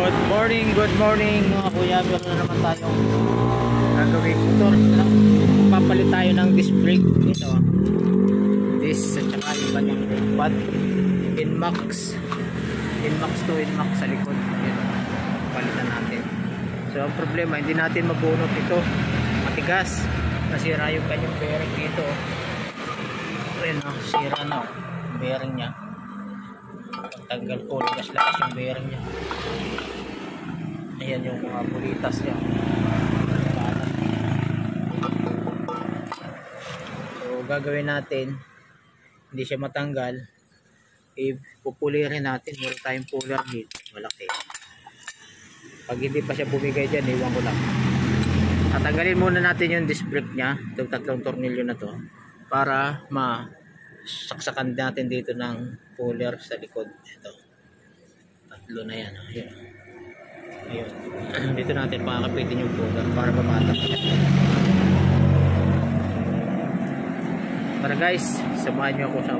Good morning mga kuya. Meron na naman tayong gagawin motor. Papalit tayo ng disc brake. Ito. Disc at saka yung kanyang brake pad. Inmax to Inmax sa likod. Ito. Palitan natin. So ang problema, hindi natin mabunot ito. Matigas. Nasira yung kanyang bearing dito. Ayan o. Sira na o. Bearing nya. Tanggal ko. Lakas yung bearing nya. Ayan yung mga bulitas niya. So gagawin natin, hindi siya matanggal, ipupulirin natin. Meron tayong puller dito, malaki. Pag hindi pa siya bumigay dyan, iwan ko lang. Tatanggalin muna natin yung disc brake nya, itong tatlong tornilyo na to, para masaksakan natin dito ng puller sa likod. Ito, tatlo na yan. Ayan. Ayun. Dito natin pakakapitin yung puller para mapatak. Tara guys, samahan nyo ako sa